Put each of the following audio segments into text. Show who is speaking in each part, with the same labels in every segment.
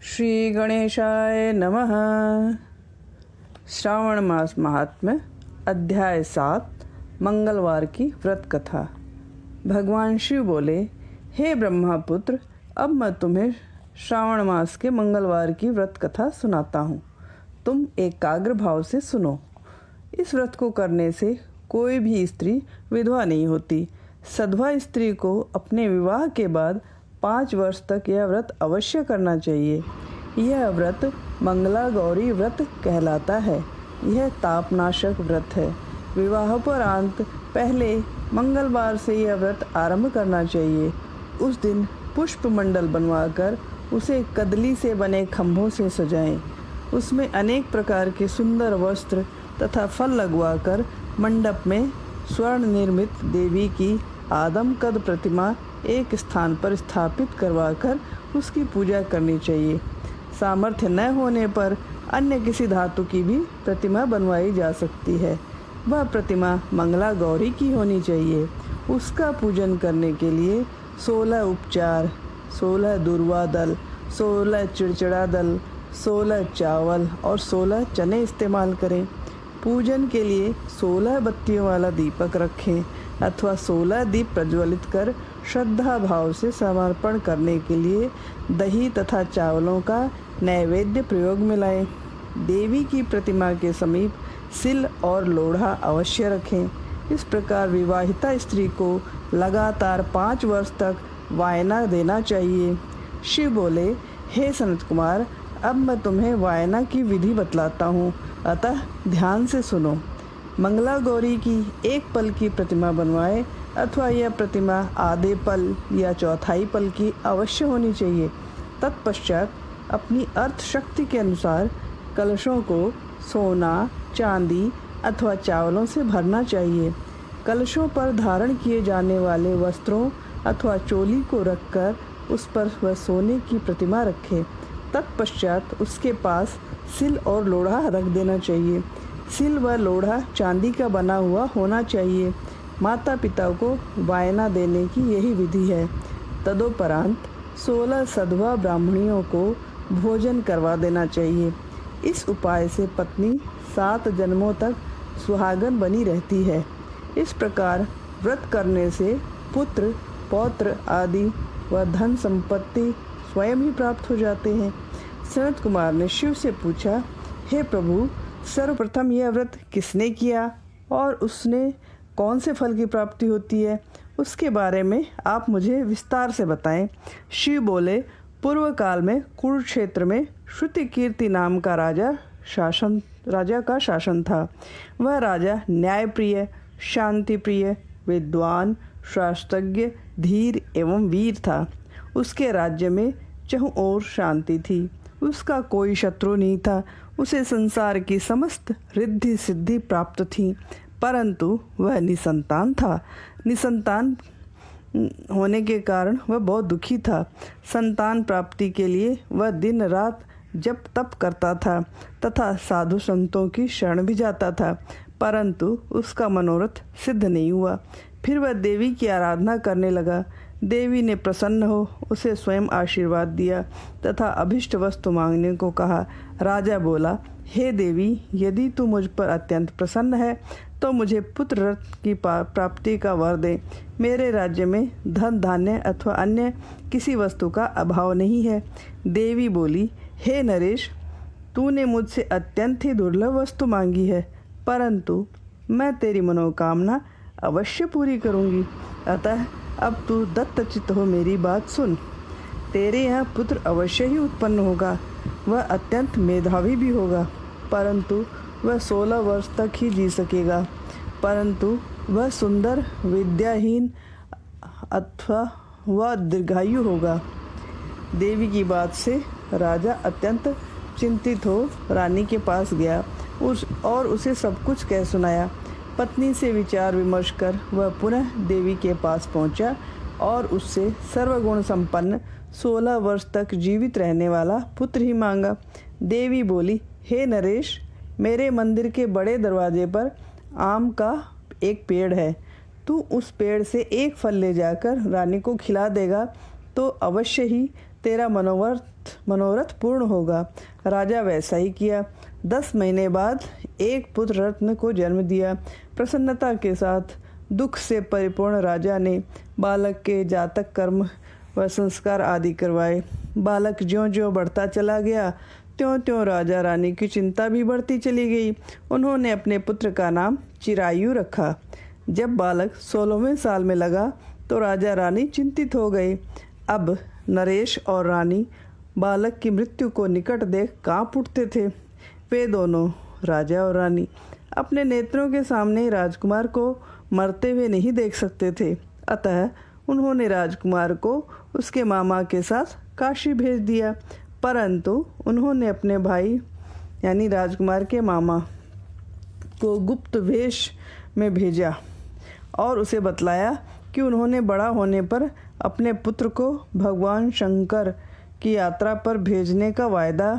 Speaker 1: श्री गणेशाय नमः। श्रावण मास महात्म्य अध्याय 7 मंगलवार की व्रत कथा। भगवान शिव बोले, हे ब्रह्मापुत्र, अब मैं तुम्हें श्रावण मास के मंगलवार की व्रत कथा सुनाता हूँ। तुम एकाग्र भाव से सुनो। इस व्रत को करने से कोई भी स्त्री विधवा नहीं होती। सधवा स्त्री को अपने विवाह के बाद 5 वर्ष तक यह व्रत अवश्य करना चाहिए। यह व्रत मंगला गौरी व्रत कहलाता है। यह तापनाशक व्रत है। विवाहोपरांत पहले मंगलवार से यह व्रत आरंभ करना चाहिए। उस दिन पुष्प मंडल बनवाकर उसे कदली से बने खम्भों से सजाएं। उसमें अनेक प्रकार के सुंदर वस्त्र तथा फल लगवाकर मंडप में स्वर्ण निर्मित देवी की आदम कद प्रतिमा एक स्थान पर स्थापित करवाकर उसकी पूजा करनी चाहिए। सामर्थ्य न होने पर अन्य किसी धातु की भी प्रतिमा बनवाई जा सकती है। वह प्रतिमा मंगला गौरी की होनी चाहिए। उसका पूजन करने के लिए 16 उपचार, 16 दुर्वा दल, 16 चिड़चिड़ा दल, 16 चावल और 16 चने इस्तेमाल करें। पूजन के लिए 16 बत्तियों वाला दीपक रखें अथवा 16 दीप प्रज्वलित कर श्रद्धा भाव से समर्पण करने के लिए दही तथा चावलों का नैवेद्य प्रयोग में लाएं। देवी की प्रतिमा के समीप सिल और लोढ़ा अवश्य रखें। इस प्रकार विवाहिता स्त्री को लगातार 5 वर्ष तक वायना देना चाहिए। शिव बोले, हे सनत कुमार, अब मैं तुम्हें वायना की विधि बतलाता हूँ, अतः ध्यान से सुनो। मंगला गौरी की एक पल की प्रतिमा बनवाए अथवा यह प्रतिमा आधे पल या चौथाई पल की अवश्य होनी चाहिए। तत्पश्चात अपनी अर्थ शक्ति के अनुसार कलशों को सोना, चांदी अथवा चावलों से भरना चाहिए। कलशों पर धारण किए जाने वाले वस्त्रों अथवा चोली को रखकर उस पर वह सोने की प्रतिमा रखे। तत्पश्चात उसके पास सिल और लोढ़ा रख देना चाहिए। सिल व लोढ़ा चांदी का बना हुआ होना चाहिए। माता पिता को वायना देने की यही विधि है। तदोपरांत 16 सधवा ब्राह्मणियों को भोजन करवा देना चाहिए। इस उपाय से पत्नी 7 जन्मों तक सुहागन बनी रहती है। इस प्रकार व्रत करने से पुत्र, पौत्र आदि व धन संपत्ति स्वयं ही प्राप्त हो जाते हैं। सनत कुमार ने शिव से पूछा, हे प्रभु, सर्वप्रथम यह व्रत किसने किया और उसने कौन से फल की प्राप्ति होती है, उसके बारे में आप मुझे विस्तार से बताएं। शिव बोले, पूर्व काल में कुरुक्षेत्र में श्रुति कीर्ति नाम का राजा का शासन था। वह राजा न्यायप्रिय, शांतिप्रिय, विद्वान, शास्त्रज्ञ, धीर एवं वीर था। उसके राज्य में चहुं ओर शांति थी। उसका कोई शत्रु नहीं था। उसे संसार की समस्त रिद्धि सिद्धि प्राप्त थी, परंतु वह निसंतान था। निसंतान होने के कारण वह बहुत दुखी था। संतान प्राप्ति के लिए वह दिन रात जप तप करता था तथा साधु संतों की शरण भी जाता था, परंतु उसका मनोरथ सिद्ध नहीं हुआ। फिर वह देवी की आराधना करने लगा। देवी ने प्रसन्न हो उसे स्वयं आशीर्वाद दिया तथा अभिष्ट वस्तु मांगने को कहा। राजा बोला, हे देवी, यदि तू मुझ पर अत्यंत प्रसन्न है तो मुझे पुत्र रत्न की प्राप्ति का वर दे। मेरे राज्य में धन धान्य अथवा अन्य किसी वस्तु का अभाव नहीं है। देवी बोली, हे नरेश, तूने मुझसे अत्यंत ही दुर्लभ वस्तु मांगी है, परंतु मैं तेरी मनोकामना अवश्य पूरी करूँगी। अतः अब तू दत्तचित्त हो मेरी बात सुन। तेरे यहाँ पुत्र अवश्य ही उत्पन्न होगा। वह अत्यंत मेधावी भी होगा, परंतु वह 16 वर्ष तक ही जी सकेगा। परंतु वह सुंदर, विद्याहीन अथवा वह दीर्घायु होगा। देवी की बात से राजा अत्यंत चिंतित हो रानी के पास गया और उसे सब कुछ कह सुनाया। पत्नी से विचार विमर्श कर वह पुनः देवी के पास पहुंचा और उससे सर्वगुण संपन्न 16 वर्ष तक जीवित रहने वाला पुत्र ही मांगा। देवी बोली, हे नरेश, मेरे मंदिर के बड़े दरवाजे पर आम का एक पेड़ है। तू उस पेड़ से एक फल ले जाकर रानी को खिला देगा तो अवश्य ही तेरा मनोरथ मनोरथ पूर्ण होगा। राजा वैसा ही किया। 10 महीने बाद एक पुत्र रत्न को जन्म दिया। प्रसन्नता के साथ दुख से परिपूर्ण राजा ने बालक के जातक कर्म व संस्कार आदि करवाए। बालक ज्यों-ज्यों बढ़ता चला गया, त्यों-त्यों राजा रानी की चिंता भी बढ़ती चली गई। उन्होंने अपने पुत्र का नाम चिरायु रखा। जब बालक 16वें साल में लगा तो राजा रानी चिंतित हो गए। अब नरेश और रानी बालक की मृत्यु को निकट देख कांप उठते थे। वे दोनों, राजा और रानी, अपने नेत्रों के सामने राजकुमार को मरते हुए नहीं देख सकते थे। अतः उन्होंने राजकुमार को उसके मामा के साथ काशी भेज दिया। परंतु उन्होंने अपने भाई यानी राजकुमार के मामा को गुप्त वेश में भेजा और उसे बतलाया कि उन्होंने बड़ा होने पर अपने पुत्र को भगवान शंकर की यात्रा पर भेजने का वायदा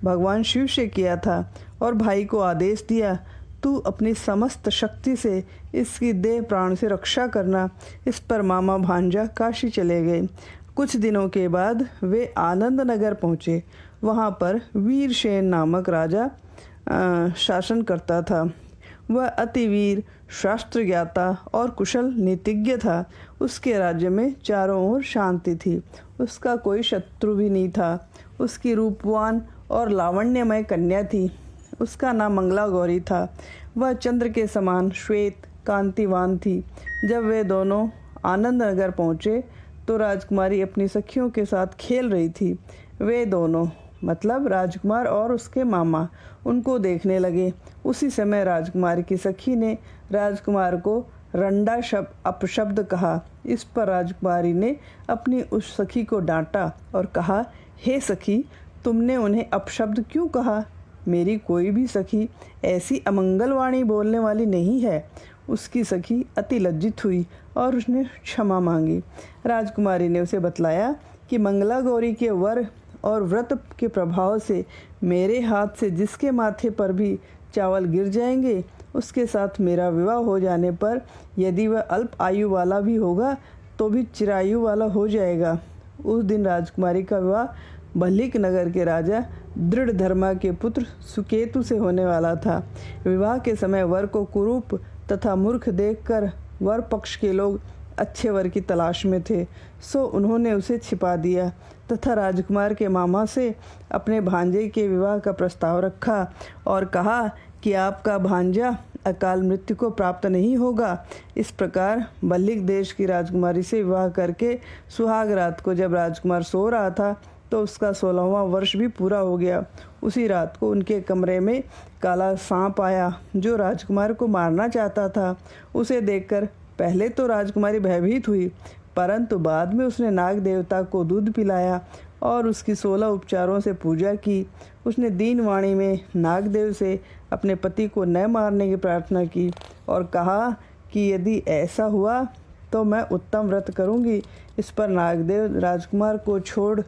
Speaker 1: भगवान शिव से किया था और भाई को आदेश दिया, तू अपनी समस्त शक्ति से इसकी देह प्राण से रक्षा करना। इस पर मामा भांजा काशी चले गए। कुछ दिनों के बाद वे आनंद नगर पहुँचे। वहाँ पर वीरसेन नामक राजा शासन करता था। वह अतिवीर, शास्त्र ज्ञाता और कुशल नीतिज्ञ था। उसके राज्य में चारों ओर शांति थी। उसका कोई शत्रु भी नहीं था। उसकी रूपवान और लावण्यमय कन्या थी। उसका नाम मंगला गौरी था। वह चंद्र के समान श्वेत कांतिवान थी। जब वे दोनों आनंद नगर पहुँचे तो राजकुमारी अपनी सखियों के साथ खेल रही थी। वे दोनों मतलब राजकुमार और उसके मामा उनको देखने लगे। उसी समय राजकुमार की सखी ने राजकुमार को रंडा अपशब्द कहा। इस पर राजकुमारी ने अपनी उस सखी को डांटा और कहा, हे सखी, तुमने उन्हें अपशब्द क्यों कहा? मेरी कोई भी सखी ऐसी अमंगलवाणी बोलने वाली नहीं है। उसकी सखी अति लज्जित हुई और उसने क्षमा मांगी। राजकुमारी ने उसे बतलाया कि मंगला गौरी के वर और व्रत के प्रभाव से मेरे हाथ से जिसके माथे पर भी चावल गिर जाएंगे, उसके साथ मेरा विवाह हो जाने पर यदि वह अल्प आयु वाला भी होगा तो भी चिरायु वाला हो जाएगा। उस दिन राजकुमारी का विवाह भल्लिक नगर के राजा दृढ़ धर्मा के पुत्र सुकेतु से होने वाला था। विवाह के समय वर को कुरूप तथा मूर्ख देखकर वर पक्ष के लोग अच्छे वर की तलाश में थे, सो उन्होंने उसे छिपा दिया तथा राजकुमार के मामा से अपने भांजे के विवाह का प्रस्ताव रखा और कहा कि आपका भांजा अकाल मृत्यु को प्राप्त नहीं होगा। इस प्रकार भल्लिक देश की राजकुमारी से विवाह करके सुहाग रात को जब राजकुमार सो रहा था तो उसका 16वां वर्ष भी पूरा हो गया। उसी रात को उनके कमरे में काला सांप आया जो राजकुमार को मारना चाहता था। उसे देखकर पहले तो राजकुमारी भयभीत हुई, परंतु बाद में उसने नाग देवता को दूध पिलाया और उसकी 16 उपचारों से पूजा की। उसने दीनवाणी में नागदेव से अपने पति को न मारने की प्रार्थना की और कहा कि यदि ऐसा हुआ तो मैं उत्तम व्रत करूंगी। इस पर नागदेव राजकुमार को छोड़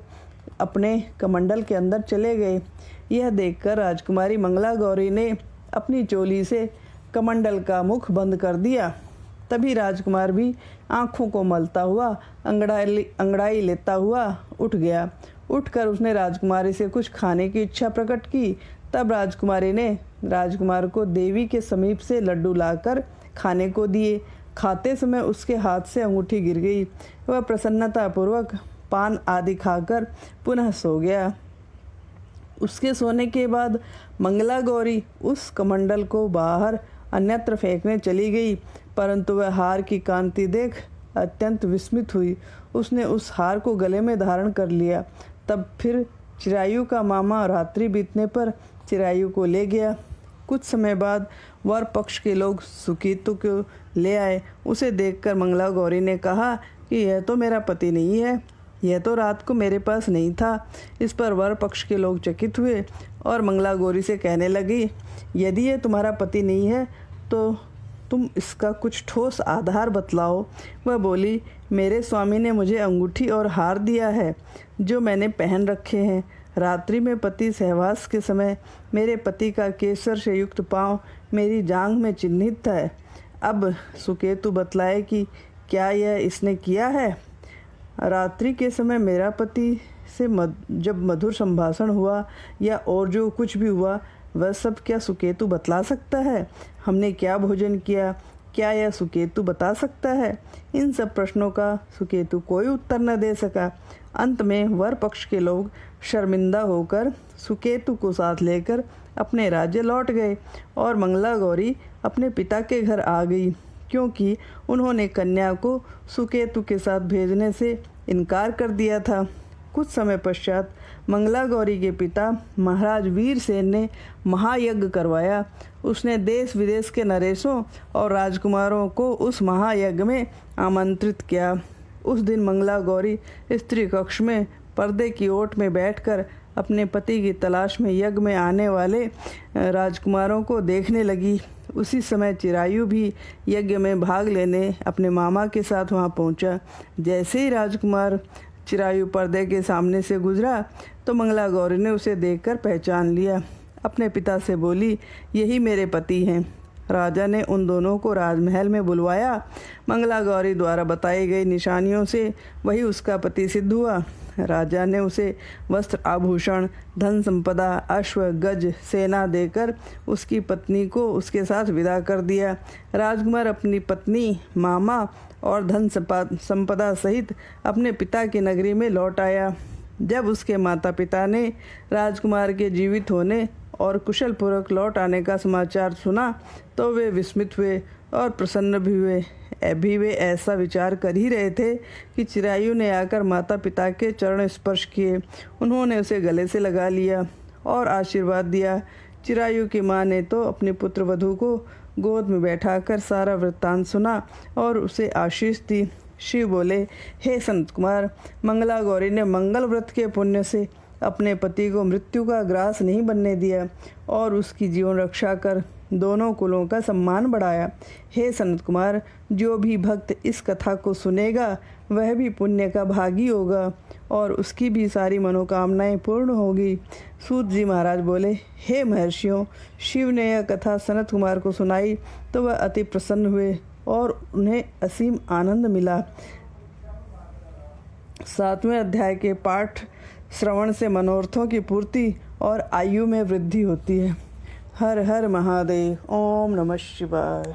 Speaker 1: अपने कमंडल के अंदर चले गए। यह देखकर राजकुमारी मंगला गौरी ने अपनी चोली से कमंडल का मुख बंद कर दिया। तभी राजकुमार भी आंखों को मलता हुआ अंगड़ाई लेता हुआ उठ गया। उठकर उसने राजकुमारी से कुछ खाने की इच्छा प्रकट की। तब राजकुमारी ने राजकुमार को देवी के समीप से लड्डू लाकर खाने को दिए। खाते समय उसके हाथ से अंगूठी गिर गई। वह प्रसन्नतापूर्वक पान आदि खाकर पुनः सो गया। उसके सोने के बाद मंगला गौरी उस कमंडल को बाहर अन्यत्र फेंकने चली गई, परंतु वह हार की कांति देख अत्यंत विस्मित हुई। उसने उस हार को गले में धारण कर लिया। तब फिर चिरायु का मामा रात्रि बीतने पर चिरायु को ले गया। कुछ समय बाद वर पक्ष के लोग सुकेतु को ले आए। उसे देखकर मंगला गौरी ने कहा कि यह तो मेरा पति नहीं है, यह तो रात को मेरे पास नहीं था। इस पर वर पक्ष के लोग चकित हुए और मंगला गौरी से कहने लगी, यदि यह तुम्हारा पति नहीं है तो तुम इसका कुछ ठोस आधार बतलाओ। वह बोली, मेरे स्वामी ने मुझे अंगूठी और हार दिया है जो मैंने पहन रखे हैं। रात्रि में पति सहवास के समय मेरे पति का केसर से युक्त पांव मेरी जांघ में चिन्हित है। अब सुकेतु बतलाए कि क्या यह इसने किया है? रात्रि के समय मेरा पति से जब मधुर संभाषण हुआ या और जो कुछ भी हुआ वह सब क्या सुकेतु बतला सकता है? हमने क्या भोजन किया, क्या यह सुकेतु बता सकता है? इन सब प्रश्नों का सुकेतु कोई उत्तर न दे सका। अंत में वर पक्ष के लोग शर्मिंदा होकर सुकेतु को साथ लेकर अपने राज्य लौट गए और मंगला गौरी अपने पिता के घर आ गई, क्योंकि उन्होंने कन्या को सुकेतु के साथ भेजने से इनकार कर दिया था। कुछ समय पश्चात मंगला गौरी के पिता महाराज वीरसेन ने महायज्ञ करवाया। उसने देश विदेश के नरेशों और राजकुमारों को उस महायज्ञ में आमंत्रित किया। उस दिन मंगला गौरी स्त्री कक्ष में पर्दे की ओट में बैठकर अपने पति की तलाश में यज्ञ में आने वाले राजकुमारों को देखने लगी। उसी समय चिरायु भी यज्ञ में भाग लेने अपने मामा के साथ वहां पहुंचा। जैसे ही राजकुमार चिरायु पर्दे के सामने से गुजरा तो मंगला गौरी ने उसे देखकर पहचान लिया। अपने पिता से बोली, यही मेरे पति हैं। राजा ने उन दोनों को राजमहल में बुलवाया। मंगला गौरी द्वारा बताई गई निशानियों से वही उसका पति सिद्ध हुआ। राजा ने उसे वस्त्र आभूषण, धन संपदा, अश्व, गज, सेना देकर उसकी पत्नी को उसके साथ विदा कर दिया। राजकुमार अपनी पत्नी, मामा और धन संपदा सहित अपने पिता की नगरी में लौट आया। जब उसके माता पिता ने राजकुमार के जीवित होने और कुशल पूर्वक लौट आने का समाचार सुना तो वे विस्मित हुए और प्रसन्न भी हुए। अभी वे ऐसा विचार कर ही रहे थे कि चिरायु ने आकर माता पिता के चरण स्पर्श किए। उन्होंने उसे गले से लगा लिया और आशीर्वाद दिया। चिरायु की माँ ने तो अपने पुत्र वधू को गोद में बैठाकर सारा वृत्तांत सुना और उसे आशीष दी। शिव बोले, हे संत कुमार, मंगला गौरी ने मंगल व्रत के पुण्य से अपने पति को मृत्यु का ग्रास नहीं बनने दिया और उसकी जीवन रक्षा कर दोनों कुलों का सम्मान बढ़ाया। हे संत कुमार, जो भी भक्त इस कथा को सुनेगा वह भी पुण्य का भागी होगा और उसकी भी सारी मनोकामनाएं पूर्ण होगी। सूत जी महाराज बोले, हे महर्षियों, शिव ने यह कथा सनत कुमार को सुनाई तो वह अति प्रसन्न हुए और उन्हें असीम आनंद मिला। 7वें अध्याय के पाठ श्रवण से मनोरथों की पूर्ति और आयु में वृद्धि होती है। हर हर महादेव। ओम नमः शिवाय।